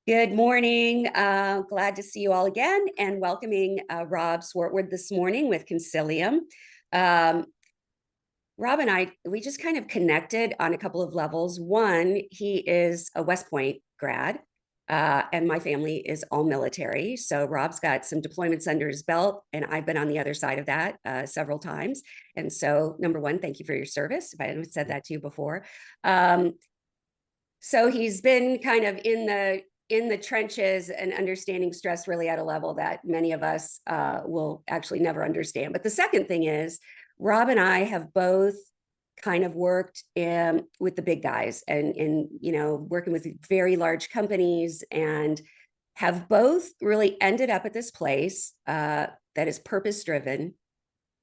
Good morning. Glad to see you all again and welcoming Rob Swartwood this morning with Consilium. Um, Rob and we just kind of connected on a couple of levels. One, he is a West Point grad, and my family is all military. So Rob's got some deployments under his belt, and I've been on the other side of that several times. And so, number one, thank you for your service. If I hadn't said that to you before. So he's been kind of in the trenches and understanding stress really at a level that many of us will actually never understand. But the second thing is, Rob and I have both kind of worked with the big guys and in working with very large companies, and have both really ended up at this place that is purpose driven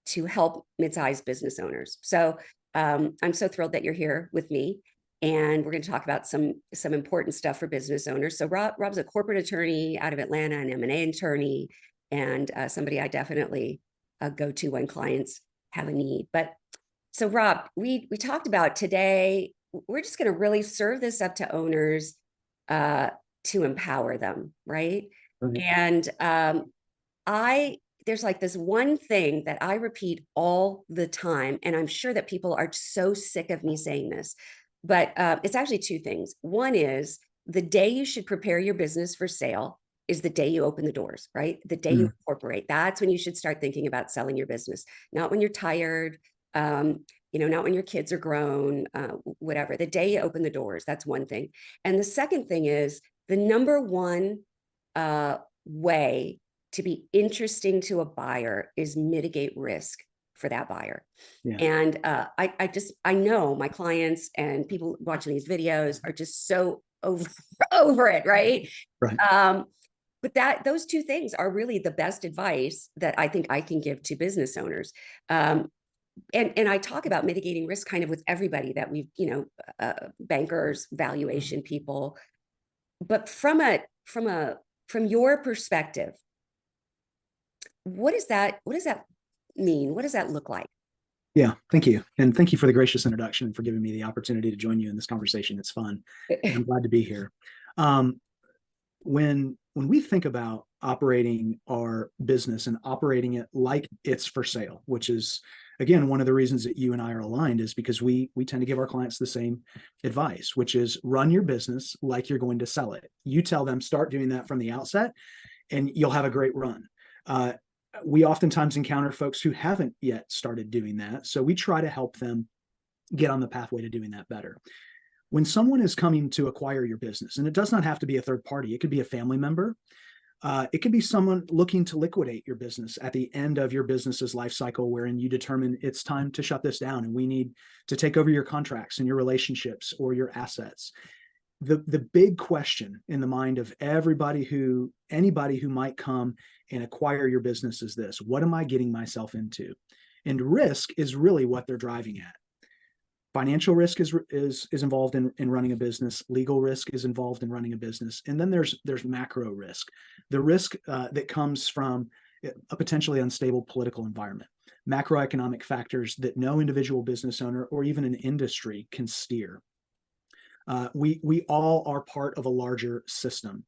to help mid-sized business owners. So I'm so thrilled that you're here with me, and we're going to talk about some important stuff for business owners. So Rob's a corporate attorney out of Atlanta, an M&A attorney, and somebody I definitely go to when clients have a need. But so Rob, we talked about today, we're just going to really serve this up to owners to empower them, right? Right. And there's like this one thing that I repeat all the time, and I'm sure that people are so sick of me saying this, but it's actually two things. One is the day you should prepare your business for sale is the day you open the doors, right? The day you incorporate. That's when you should start thinking about selling your business, not when you're tired, not when your kids are grown, whatever. The day you open the doors, that's one thing. And the second thing is the number one way to be interesting to a buyer is mitigate risk for that buyer. Yeah. And I know my clients and people watching these videos are just so over it, right? Right. But those two things are really the best advice that I think I can give to business owners. And I talk about mitigating risk kind of with everybody that we've, bankers, valuation people, but from your perspective, what does that mean? What does that look like? Yeah. Thank you. And thank you for the gracious introduction and for giving me the opportunity to join you in this conversation. It's fun. And I'm glad to be here. When we think about operating our business and operating it like it's for sale, which is, again, one of the reasons that you and I are aligned, is because we tend to give our clients the same advice, which is run your business like you're going to sell it. You tell them, start doing that from the outset, and you'll have a great run. We oftentimes encounter folks who haven't yet started doing that. So we try to help them get on the pathway to doing that better. When someone is coming to acquire your business, and it does not have to be a third party, it could be a family member. It could be someone looking to liquidate your business at the end of your business's life cycle, wherein you determine it's time to shut this down and we need to take over your contracts and your relationships or your assets. The big question in the mind of anybody who might come and acquire your business is this: what am I getting myself into? And risk is really what they're driving at. Financial risk is involved in running a business. Legal risk is involved in running a business. And then there's macro risk, the risk that comes from a potentially unstable political environment, macroeconomic factors that no individual business owner or even an industry can steer. We all are part of a larger system.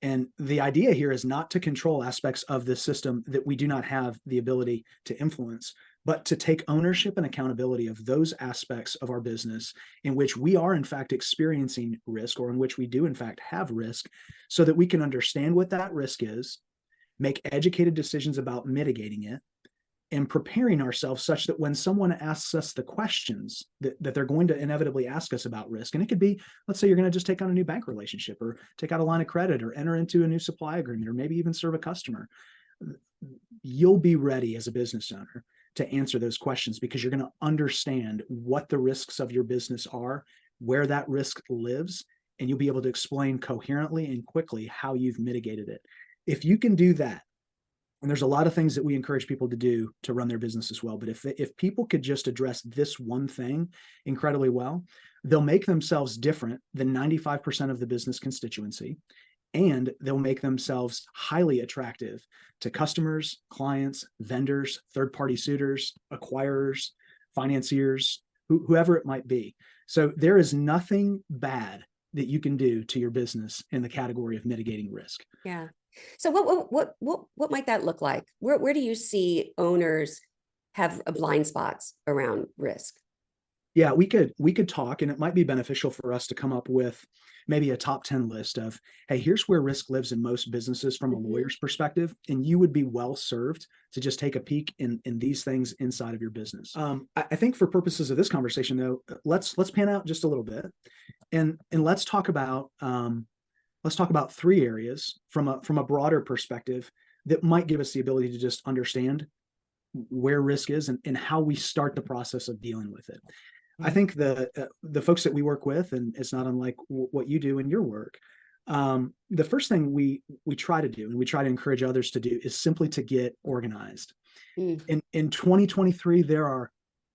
And the idea here is not to control aspects of the system that we do not have the ability to influence, but to take ownership and accountability of those aspects of our business in which we are in fact experiencing risk, or in which we do in fact have risk, so that we can understand what that risk is, make educated decisions about mitigating it, and preparing ourselves such that when someone asks us the questions that they're going to inevitably ask us about risk, and it could be, let's say you're going to just take on a new bank relationship, or take out a line of credit, or enter into a new supply agreement, or maybe even serve a customer, you'll be ready as a business owner to answer those questions, because you're going to understand what the risks of your business are, where that risk lives, and you'll be able to explain coherently and quickly how you've mitigated it. If you can do that, and there's a lot of things that we encourage people to do to run their business as well, but if people could just address this one thing incredibly well, they'll make themselves different than 95% of the business constituency, and they'll make themselves highly attractive to customers, clients, vendors, third-party suitors, acquirers, financiers, whoever it might be. So there is nothing bad that you can do to your business in the category of mitigating risk. Yeah. So what might that look like? Where do you see owners have blind spots around risk? Yeah, we could talk, and it might be beneficial for us to come up with maybe a top 10 list of, hey, here's where risk lives in most businesses from a lawyer's perspective, and you would be well served to just take a peek in these things inside of your business. I think for purposes of this conversation, though, let's pan out just a little bit, and let's talk about 3 areas from a broader perspective that might give us the ability to just understand where risk is and how we start the process of dealing with it. I think the folks that we work with, and it's not unlike what you do in your work, the first thing we try to do, and we try to encourage others to do, is simply to get organized. In 2023, there are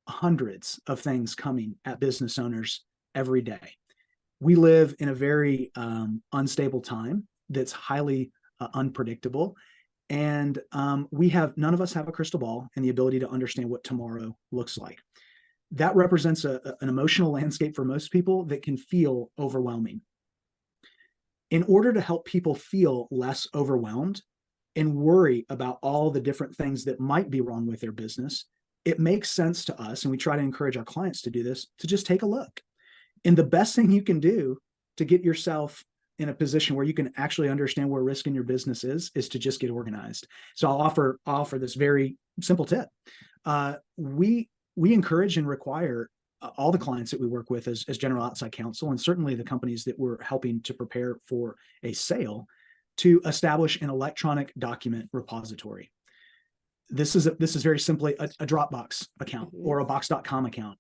hundreds of things coming at business owners every day. We live in a very unstable time that's highly unpredictable. And none of us have a crystal ball and the ability to understand what tomorrow looks like. That represents an emotional landscape for most people that can feel overwhelming. In order to help people feel less overwhelmed and worry about all the different things that might be wrong with their business, it makes sense to us, and we try to encourage our clients to do this, to just take a look. And the best thing you can do to get yourself in a position where you can actually understand where risk in your business is to just get organized. So I'll offer this very simple tip. We encourage and require all the clients that we work with as general outside counsel, and certainly the companies that we're helping to prepare for a sale, to establish an electronic document repository. This is very simply a Dropbox account or a Box.com account.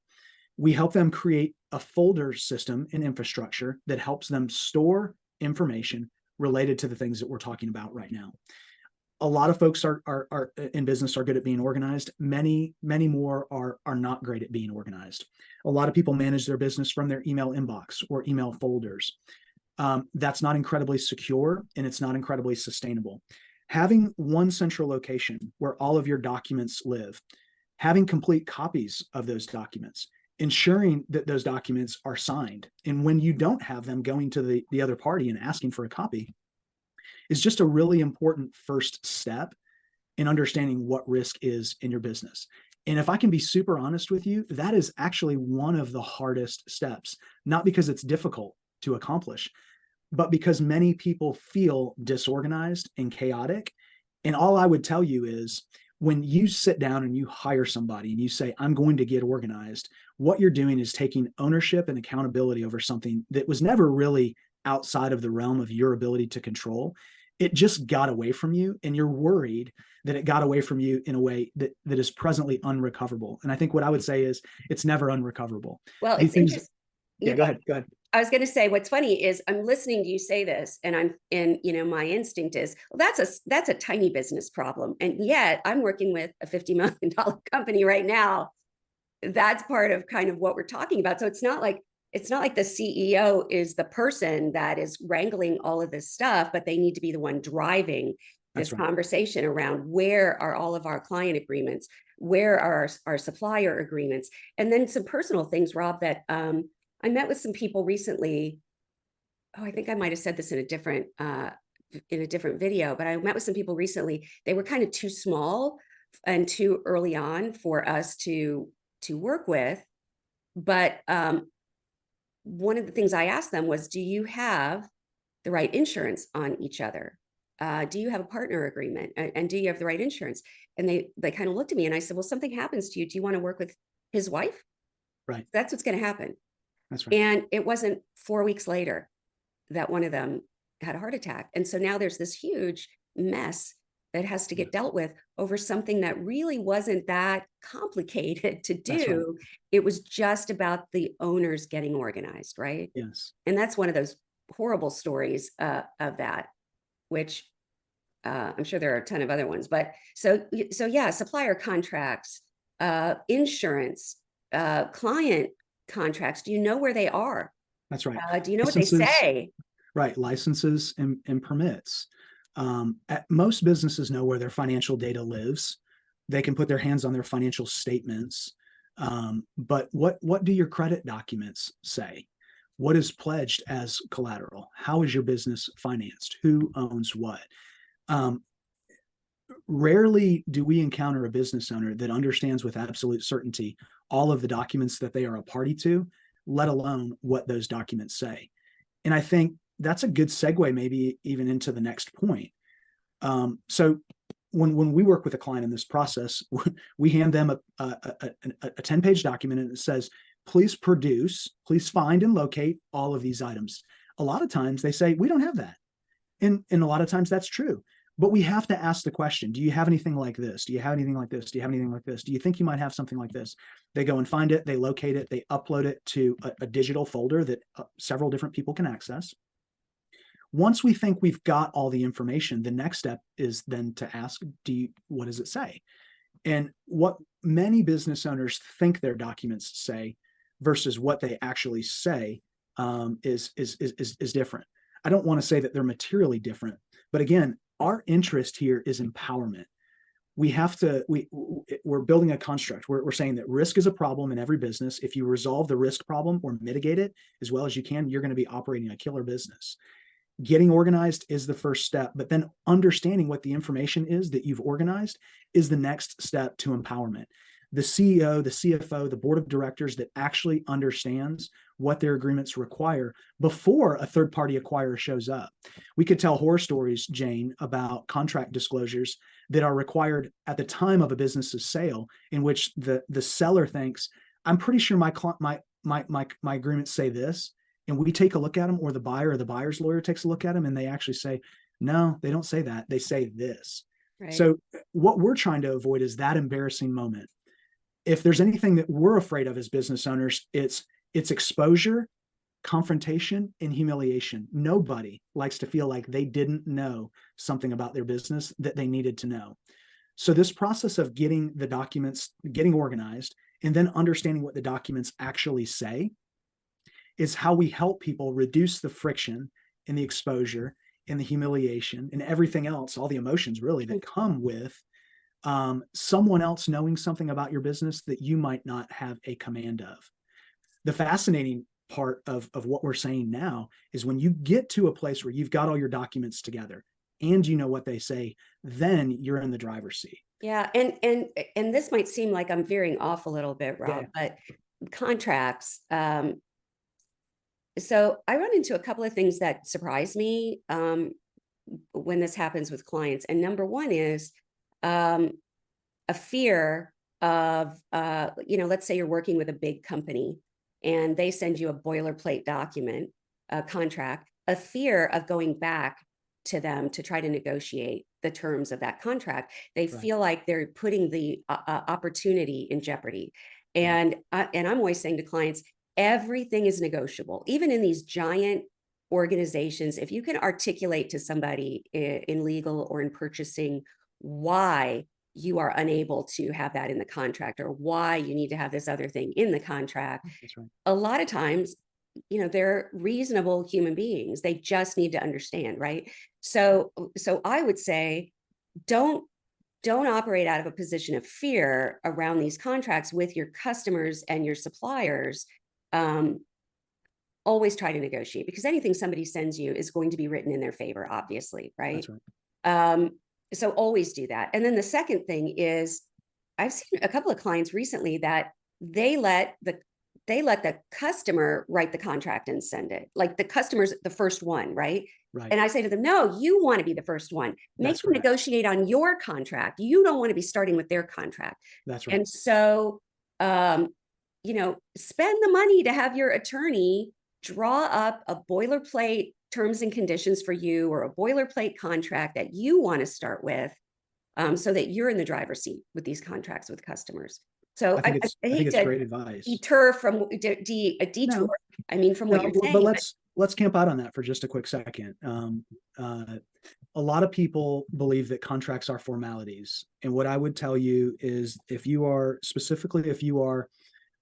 We help them create a folder system and infrastructure that helps them store information related to the things that we're talking about right now. A lot of folks are in business are good at being organized. Many more are not great at being organized. A lot of people manage their business from their email inbox or email folders. That's not incredibly secure, and it's not incredibly sustainable. Having one central location where all of your documents live, having complete copies of those documents, ensuring that those documents are signed, and when you don't have them, going to the other party and asking for a copy, is just a really important first step in understanding what risk is in your business. And if I can be super honest with you, that is actually one of the hardest steps, not because it's difficult to accomplish, but because many people feel disorganized and chaotic. And all I would tell you is, when you sit down and you hire somebody and you say, I'm going to get organized, what you're doing is taking ownership and accountability over something that was never really outside of the realm of your ability to control. It just got away from you, and you're worried that it got away from you in a way that is presently unrecoverable. And I think what I would say is, it's never unrecoverable. Well, These it's things, interesting. yeah, go ahead. I was going to say, what's funny is I'm listening to you say this, and my instinct is, well, that's a tiny business problem. And yet I'm working with a $50 million company right now. That's part of kind of what we're talking about. So it's not like the CEO is the person that is wrangling all of this stuff, but they need to be the one driving this conversation around, where are all of our client agreements? Where are our supplier agreements? And then some personal things, Rob, that I met with some people recently. Oh, I think I might have said this in a different video, but I met with some people recently. They were kind of too small and too early on for us to work with. But one of the things I asked them was, do you have the right insurance on each other? Do you have a partner agreement? And do you have the right insurance? And they kind of looked at me, and I said, well, something happens to you, do you want to work with his wife? Right. That's what's going to happen. That's right. And it wasn't 4 weeks later that one of them had a heart attack. And so now there's this huge mess that has to get dealt with over something that really wasn't that complicated to do. Right. It was just about the owners getting organized, right? Yes. And that's one of those horrible stories of that, which I'm sure there are a ton of other ones. But so yeah, supplier contracts, insurance, client contracts. Do you know where they are? That's right. Do you know what they say? Right. Licenses and permits. Most businesses know where their financial data lives. They can put their hands on their financial statements. But what do your credit documents say? What is pledged as collateral? How is your business financed? Who owns what? Um, Rarely do we encounter a business owner that understands with absolute certainty all of the documents that they are a party to, let alone what those documents say. And I think that's a good segue, maybe even into the next point. So when we work with a client in this process, we hand them a 10-page document, and it says, please find and locate all of these items. A lot of times they say, we don't have that. And a lot of times that's true. But we have to ask the question, do you have anything like this? Do you have anything like this? Do you have anything like this? Do you think you might have something like this? They go and find it, they locate it, they upload it to a digital folder that several different people can access. Once we think we've got all the information, the next step is then to ask, what does it say? And what many business owners think their documents say versus what they actually say is different. I don't want to say that they're materially different, but again, our interest here is empowerment. We're building a construct. We're saying that risk is a problem in every business. If you resolve the risk problem or mitigate it as well as you can, you're going to be operating a killer business. Getting organized is the first step, but then understanding what the information is that you've organized is the next step to empowerment. The CEO, the CFO, the board of directors that actually understands what their agreements require before a third-party acquirer shows up. We could tell horror stories, Jane, about contract disclosures that are required at the time of a business's sale, in which the seller thinks, I'm pretty sure my agreements say this, and we take a look at them, or the buyer or the buyer's lawyer takes a look at them, and they actually say, no, they don't say that. They say this. Right. So what we're trying to avoid is that embarrassing moment. If there's anything that we're afraid of as business owners, it's exposure, confrontation, and humiliation. Nobody likes to feel like they didn't know something about their business that they needed to know. So this process of getting the documents, getting organized, and then understanding what the documents actually say is how we help people reduce the friction and the exposure and the humiliation and everything else, all the emotions really that come with someone else knowing something about your business that you might not have a command of. The fascinating part of what we're saying now is when you get to a place where you've got all your documents together and you know what they say, then you're in the driver's seat. Yeah, and this might seem like I'm veering off a little bit, Rob, but contracts. So I run into a couple of things that surprise me when this happens with clients. And number one is a fear of, let's say you're working with a big company and they send you a boilerplate document, a contract, a fear of going back to them to try to negotiate the terms of that contract. They feel like they're putting the opportunity in jeopardy. And I'm always saying to clients, everything is negotiable. Even in these giant organizations, if you can articulate to somebody in legal or in purchasing why you are unable to have that in the contract or why you need to have this other thing in the contract. That's right. A lot of times, they're reasonable human beings. They just need to understand, right? So I would say, don't operate out of a position of fear around these contracts with your customers and your suppliers. Always try to negotiate, because anything somebody sends you is going to be written in their favor, obviously, right? That's right. So always do that. And then the second thing is, I've seen a couple of clients recently that they let the customer write the contract and send it. Like the customer's the first one, right? Right. And I say to them, no, you want to be the first one. Make them negotiate on your contract. You don't want to be starting with their contract. That's right. And so, spend the money to have your attorney draw up a boilerplate terms and conditions for you, or a boilerplate contract that you want to start with, so that you're in the driver's seat with these contracts with customers. So I hate to great advice. Deter from a detour. No. I mean, from what you're saying. But let's camp out on that for just a quick second. A lot of people believe that contracts are formalities. And what I would tell you is, if you are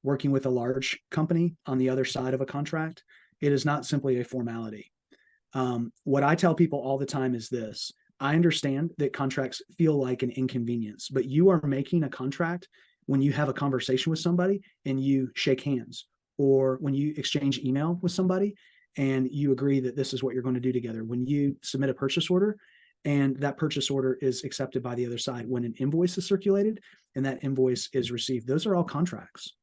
working with a large company on the other side of a contract, it is not simply a formality. What I tell people all the time is this: I understand that contracts feel like an inconvenience, but you are making a contract when you have a conversation with somebody and you shake hands, or when you exchange email with somebody and you agree that this is what you're going to do together, when you submit a purchase order and that purchase order is accepted by the other side, when an invoice is circulated and that invoice is received, those are all contracts.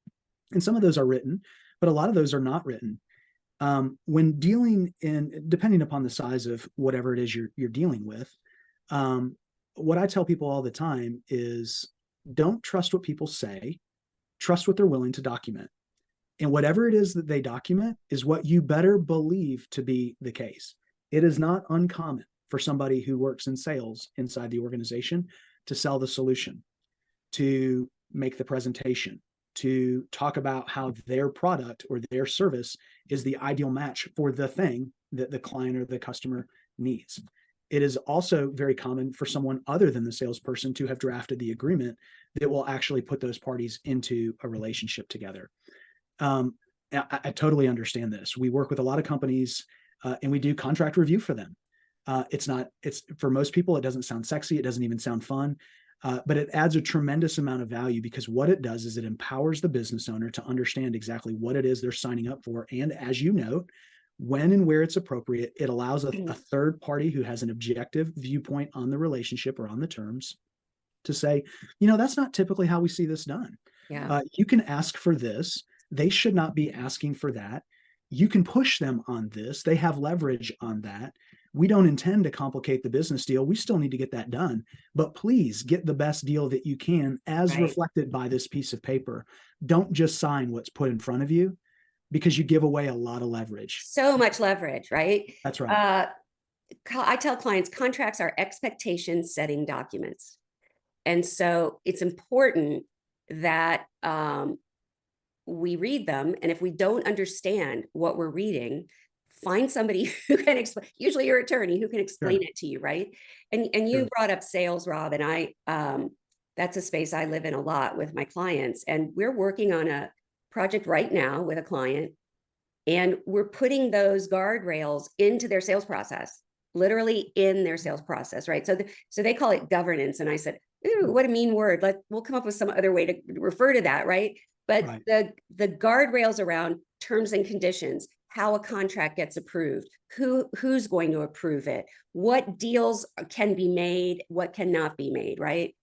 And some of those are written, but a lot of those are not written. When dealing in, depending upon the size of whatever it is you're dealing with, what I tell people all the time is don't trust what people say, trust what they're willing to document. And whatever it is that they document is what you better believe to be the case. It is not uncommon for somebody who works in sales inside the organization to sell the solution, to make the presentation, to talk about how their product or their service is the ideal match for the thing that the client or the customer needs. It is also very common for someone other than the salesperson to have drafted the agreement that will actually put those parties into a relationship together. I totally understand this. We work with a lot of companies and we do contract review for them. It's for most people, it doesn't sound sexy. It doesn't even sound fun. But it adds a tremendous amount of value because what it does is it empowers the business owner to understand exactly what it is they're signing up for. And as you note, when and where it's appropriate, it allows a third party who has an objective viewpoint on the relationship or on the terms to say, that's not typically how we see this done. Yeah. You can ask for this. They should not be asking for that. You can push them on this. They have leverage on that. We don't intend to complicate the business deal. We still need to get that done, but please get the best deal that you can as reflected by this piece of paper. Don't just sign what's put in front of you because you give away a lot of leverage. So much leverage, right? That's right. I tell clients contracts are expectation setting documents. And so it's important that we read them. And if we don't understand what we're reading, find somebody who can explain, usually your attorney, who can explain it to you, right? And you brought up sales, Rob, and I that's a space I live in a lot with my clients. And we're working on a project right now with a client, and we're putting those guardrails into their sales process, literally in their sales process, right? So they call it governance. And I said, ooh, what a mean word. We'll come up with some other way to refer to that, right? But the guardrails around terms and conditions, how a contract gets approved, who's going to approve it, what deals can be made, what cannot be made, right?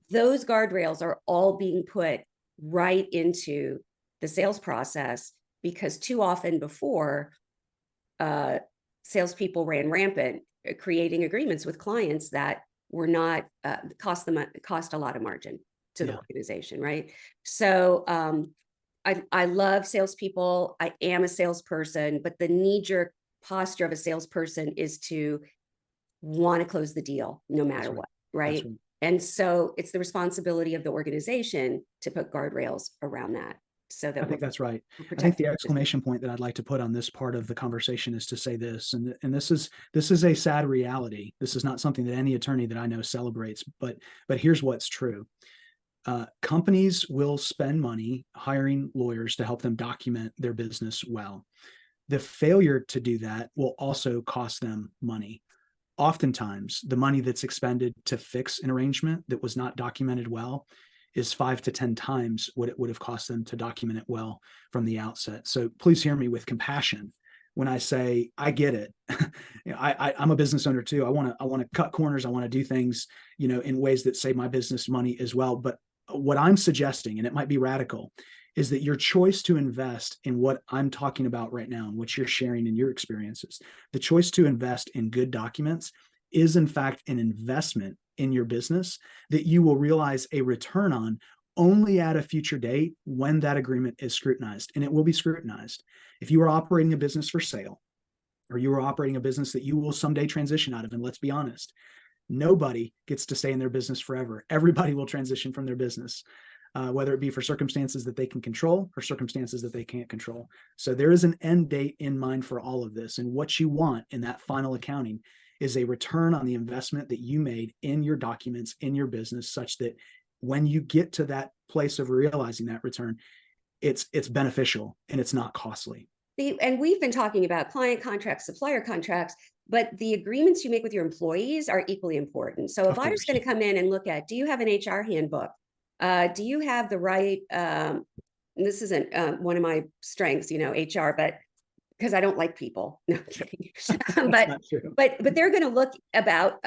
Those guardrails are all being put right into the sales process, because too often before, salespeople ran rampant, creating agreements with clients that were not cost a lot of margin to the organization, right? So I love salespeople. I am a salesperson, but the knee-jerk posture of a salesperson is to want to close the deal no matter what, right? And so it's the responsibility of the organization to put guardrails around that. So that I think that's right. I think the exclamation point that I'd like to put on this part of the conversation is to say this, and this is a sad reality. This is not something that any attorney that I know celebrates, but here's what's true. Companies will spend money hiring lawyers to help them document their business well. The failure to do that will also cost them money. Oftentimes, the money that's expended to fix an arrangement that was not documented well is 5 to 10 times what it would have cost them to document it well from the outset. So please hear me with compassion when I say I get it. I'm a business owner too. I want to cut corners. I want to do things, in ways that save my business money as well. But what I'm suggesting, and it might be radical, is that your choice to invest in what I'm talking about right now and what you're sharing in your experiences, the choice to invest in good documents is in fact an investment in your business that you will realize a return on only at a future date when that agreement is scrutinized. And it will be scrutinized. If you are operating a business for sale, or you are operating a business that you will someday transition out of, and let's be honest, nobody gets to stay in their business forever. Everybody will transition from their business, whether it be for circumstances that they can control or circumstances that they can't control. So there is an end date in mind for all of this. And what you want in that final accounting is a return on the investment that you made in your documents, in your business, such that when you get to that place of realizing that return, it's beneficial and it's not costly. And we've been talking about client contracts, supplier contracts, but the agreements you make with your employees are equally important. So if I was going to come in and look at, do you have an HR handbook? Do you have the right this isn't one of my strengths, HR, but because I don't like people. No, I'm kidding. That's not true. But they're going to look about,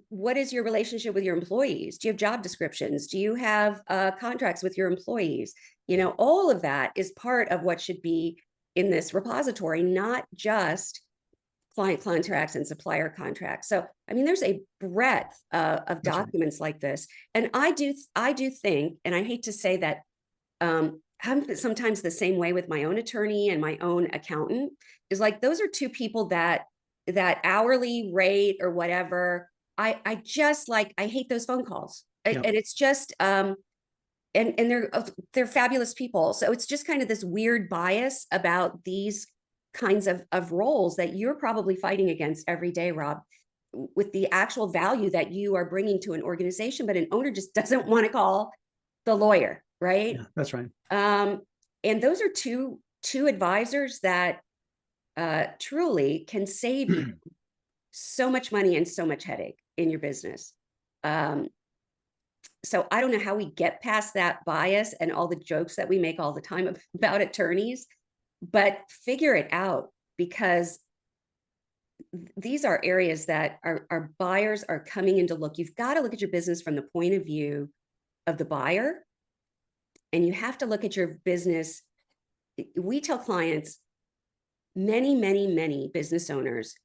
what is your relationship with your employees? Do you have job descriptions? Do you have contracts with your employees? All of that is part of what should be in this repository, not just client contracts and supplier contracts. So, I mean, there's a breadth of That's right. documents like this. And I do think, and I hate to say that, I'm sometimes the same way with my own attorney and my own accountant, is like, those are two people that hourly rate or whatever. I just like, I hate those phone calls. Yep. And it's just, and they're fabulous people. So it's just kind of this weird bias about these kinds of roles that you're probably fighting against every day, Rob, with the actual value that you are bringing to an organization, but an owner just doesn't want to call the lawyer, right? Yeah, that's right. And those are two advisors that truly can save you so much money and so much headache in your business. So I don't know how we get past that bias and all the jokes that we make all the time about attorneys, but figure it out, because these are areas that our buyers are coming in to look. You've got to look at your business from the point of view of the buyer, and you have to look at your business. We tell clients, many business owners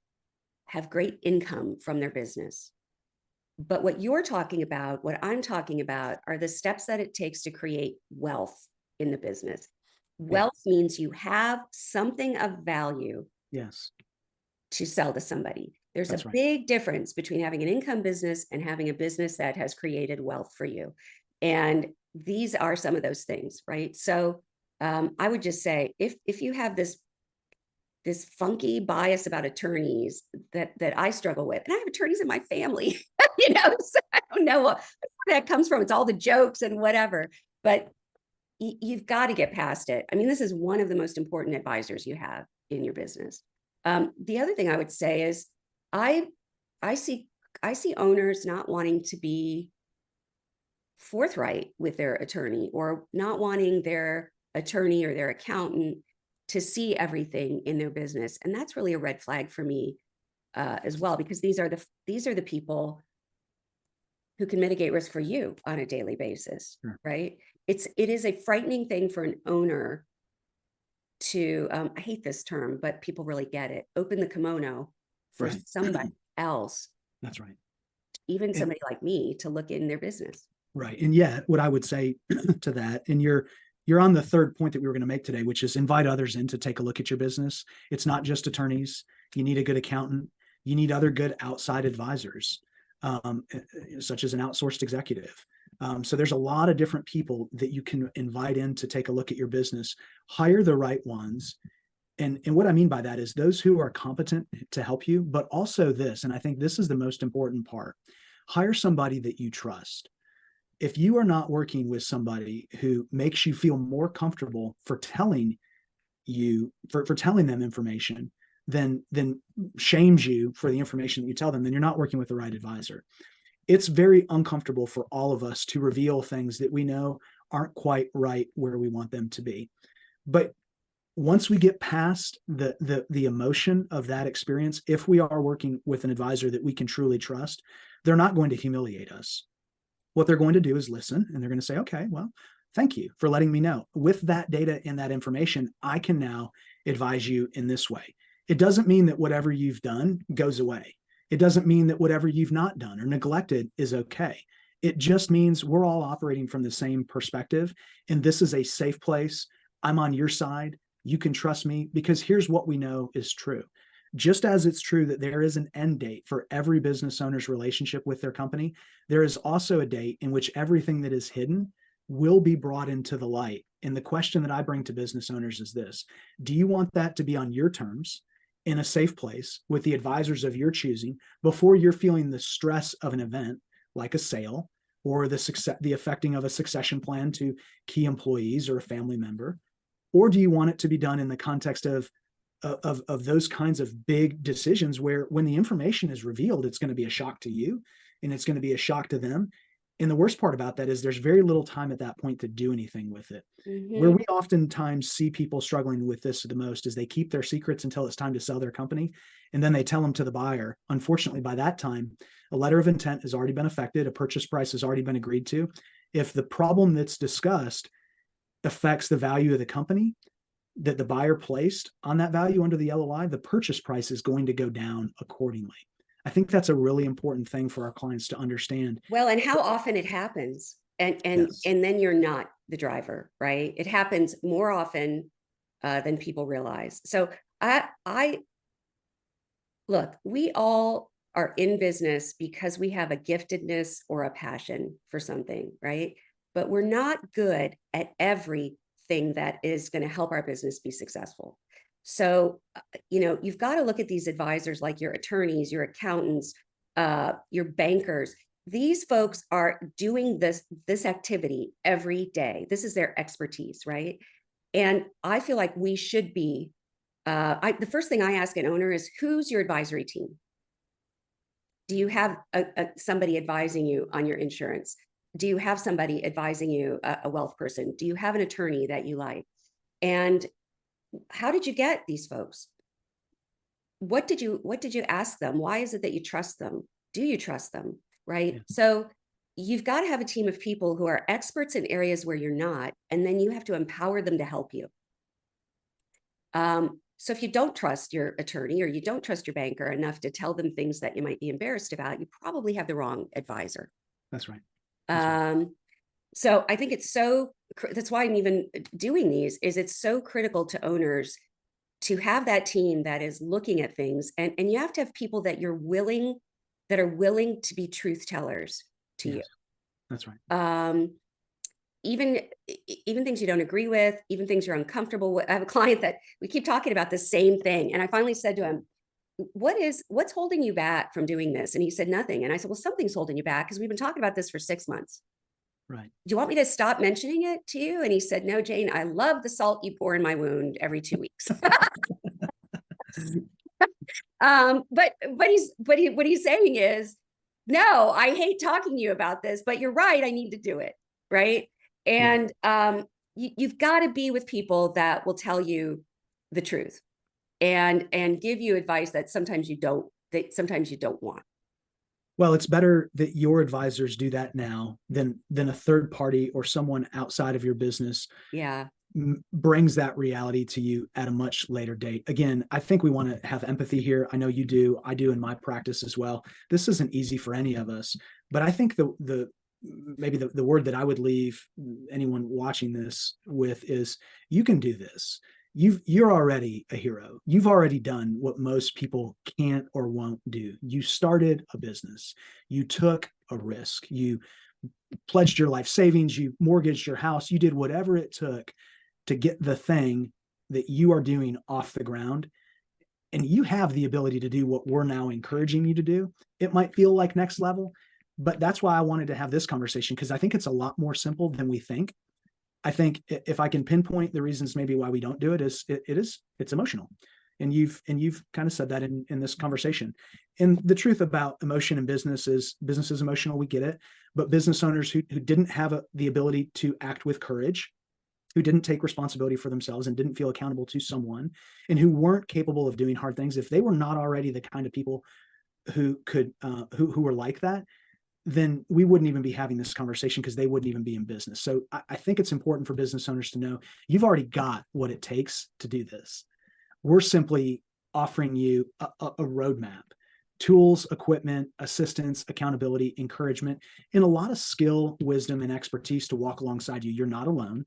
have great income from their business. But what you're talking about, what I'm talking about, are the steps that it takes to create wealth in the business. Wealth means you have something of value. Yes. To sell to somebody. There's That's a right. big difference between having an income business and having a business that has created wealth for you. And these are some of those things, right? So I would just say, if you have this funky bias about attorneys that I struggle with, and I have attorneys in my family, so I don't know where that comes from. It's all the jokes and whatever, but you've got to get past it. I mean, this is one of the most important advisors you have in your business. The other thing I would say is I see owners not wanting to be forthright with their attorney, or not wanting their attorney or their accountant to see everything in their business. And that's really a red flag for me as well, because these are the people who can mitigate risk for you on a daily basis, right? It is a frightening thing for an owner to, I hate this term, but people really get it, open the kimono for somebody else. That's right. Even somebody like me to look in their business. Right. And yet what I would say to that, and you're on the third point that we were going to make today, which is invite others in to take a look at your business. It's not just attorneys. You need a good accountant. You need other good outside advisors, such as an outsourced executive. So there's a lot of different people that you can invite in to take a look at your business. Hire the right ones. And what I mean by that is those who are competent to help you, but also this, and I think this is the most important part, hire somebody that you trust. If you are not working with somebody who makes you feel more comfortable for telling you, for telling them information, then shames you for the information that you tell them, then you're not working with the right advisor. It's very uncomfortable for all of us to reveal things that we know aren't quite right where we want them to be. But once we get past the emotion of that experience, if we are working with an advisor that we can truly trust, they're not going to humiliate us. What they're going to do is listen, and they're going to say, okay, well, thank you for letting me know. With that data and that information, I can now advise you in this way. It doesn't mean that whatever you've done goes away. It doesn't mean that whatever you've not done or neglected is okay. It just means we're all operating from the same perspective, and this is a safe place. I'm on your side. You can trust me, because here's what we know is true. Just as it's true that there is an end date for every business owner's relationship with their company, there is also a date in which everything that is hidden will be brought into the light. And the question that I bring to business owners is this: do you want that to be on your terms, in a safe place, with the advisors of your choosing, before you're feeling the stress of an event like a sale, or the affecting of a succession plan to key employees or a family member? Or do you want it to be done in the context of those kinds of big decisions, where when the information is revealed, it's going to be a shock to you and it's going to be a shock to them? And the worst part about that is there's very little time at that point to do anything with it. Where Mhm. we oftentimes see people struggling with this the most is they keep their secrets until it's time to sell their company. And then they tell them to the buyer. Unfortunately, by that time, a letter of intent has already been affected. A purchase price has already been agreed to. If the problem that's discussed affects the value of the company that the buyer placed on that value under the LOI, the purchase price is going to go down accordingly. I think that's a really important thing for our clients to understand. Well, and how often it happens, Yes. and then you're not the driver, right? It happens more often than people realize. So I look, we all are in business because we have a giftedness or a passion for something, right? But we're not good at everything that is going to help our business be successful. So, you've got to look at these advisors like your attorneys, your accountants, your bankers. These folks are doing this activity every day. This is their expertise, right? And I feel like we should be the first thing I ask an owner is, who's your advisory team? Do you have somebody advising you on your insurance? Do you have somebody advising you, a wealth person? Do you have an attorney that you like? And how did you get these folks? What did you ask them? Why is it that you trust them? Do you trust them? Right. Yeah. So you've got to have a team of people who are experts in areas where you're not, and then you have to empower them to help you. So if you don't trust your attorney or you don't trust your banker enough to tell them things that you might be embarrassed about, you probably have the wrong advisor. That's right. That's right. So I think that's why I'm even doing these, is it's so critical to owners to have that team that is looking at things, and you have to have people that are willing to be truth tellers to you. Yes. That's right. Even even things you don't agree with, even things you're uncomfortable with. I have a client that we keep talking about the same thing, and I finally said to him, what's holding you back from doing this? And he said, nothing. And I said, well, something's holding you back, because we've been talking about this for 6 months. Right. Do you want me to stop mentioning it to you? And he said, no, Jane, I love the salt you pour in my wound every 2 weeks. What he's saying is, no, I hate talking to you about this, but you're right, I need to do it. Right. Yeah. And you've got to be with people that will tell you the truth and give you advice that sometimes you don't want. Well, it's better that your advisors do that now than a third party or someone outside of your business Yeah. brings that reality to you at a much later date. Again, I think we want to have empathy here. I know you do. I do in my practice as well. This isn't easy for any of us, but I think maybe the word that I would leave anyone watching this with is, you can do this. You're already a hero. You've already done what most people can't or won't do. You started a business. You took a risk. You pledged your life savings. You mortgaged your house. You did whatever it took to get the thing that you are doing off the ground. And you have the ability to do what we're now encouraging you to do. It might feel like next level, but that's why I wanted to have this conversation, because I think it's a lot more simple than we think. I think if I can pinpoint the reasons maybe why we don't do it, it's emotional. And you've kind of said that in this conversation. And the truth about emotion in business is emotional. We get it. But business owners who didn't have the ability to act with courage, who didn't take responsibility for themselves and didn't feel accountable to someone, and who weren't capable of doing hard things, if they were not already the kind of people who could who were like that, then we wouldn't even be having this conversation, because they wouldn't even be in business. So I think it's important for business owners to know you've already got what it takes to do this. We're simply offering you a roadmap, tools, equipment, assistance, accountability, encouragement, and a lot of skill, wisdom, and expertise to walk alongside you. You're not alone.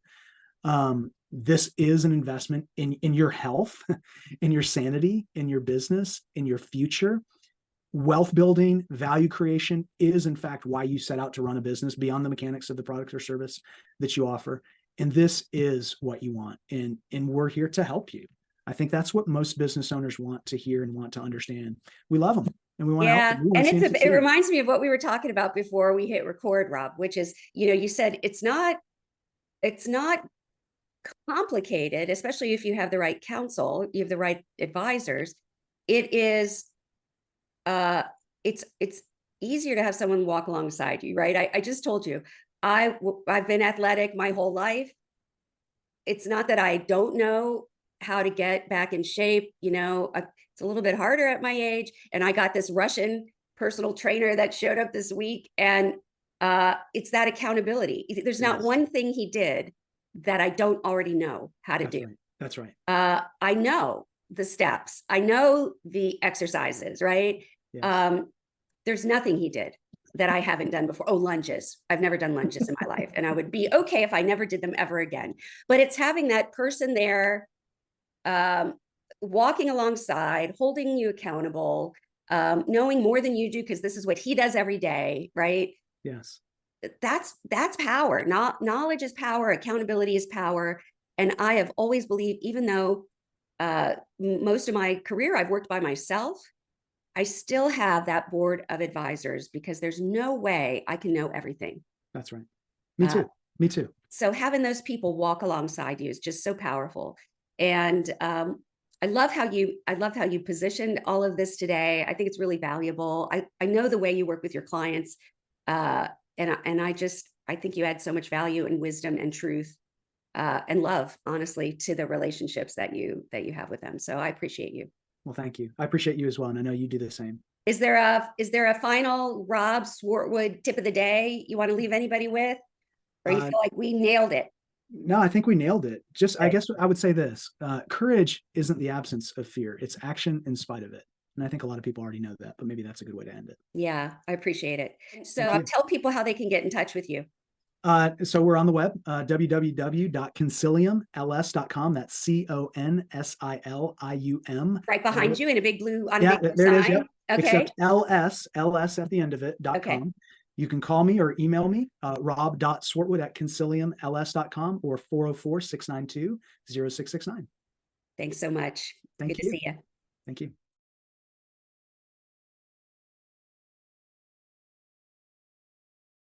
This is an investment in your health, in your sanity, in your business, in your future. Wealth building, value creation is in fact why you set out to run a business, beyond the mechanics of the product or service that you offer. And this is what you want. And we're here to help you. I think that's what most business owners want to hear and want to understand. We love them and we want to help Yeah. them. We And want to see them it succeed. reminds me of what we were talking about before we hit record, Rob, which is, you said it's not complicated, especially if you have the right counsel, you have the right advisors. It is, it's easier to have someone walk alongside you, right? I just told you, I've been athletic my whole life. It's not that I don't know how to get back in shape, it's a little bit harder at my age. And I got this Russian personal trainer that showed up this week, and it's that accountability. There's not one thing he did that I don't already know how to do. Right. That's right. I know the steps. I know the exercises, right? Yes. There's nothing he did that I haven't done before. Oh, lunges. I've never done lunges in my life. And I would be okay if I never did them ever again. But it's having that person there, walking alongside, holding you accountable, knowing more than you do, because this is what he does every day, right? Yes. That's power. Knowledge is power. Accountability is power. And I have always believed, even though most of my career I've worked by myself, I still have that board of advisors, because there's no way I can know everything. That's right. Me too. Me too. So having those people walk alongside you is just so powerful. And I love how you positioned all of this today. I think it's really valuable. I know the way you work with your clients, and I think you add so much value and wisdom and truth and love, honestly, to the relationships that you have with them. So I appreciate you. Well, thank you. I appreciate you as well. And I know you do the same. Is there a final Rob Swartwood tip of the day you want to leave anybody with? Or you feel like we nailed it? No, I think we nailed it. Just, Okay. I guess I would say this, courage isn't the absence of fear. It's action in spite of it. And I think a lot of people already know that, but maybe that's a good way to end it. Yeah, I appreciate it. So Thank you. tell people how they can get in touch with you. So we're on the web, www.consiliumls.com. That's CONSILIUM. Right behind you in a big blue, on a Yeah, big blue there it is. sign. Yep. Okay. Except LS at the end of it, Okay. .com. You can call me or email me, rob.swartwood@consiliumls.com, or 404-692-0669. Thanks so much. Thank Good to you. see you. Thank you.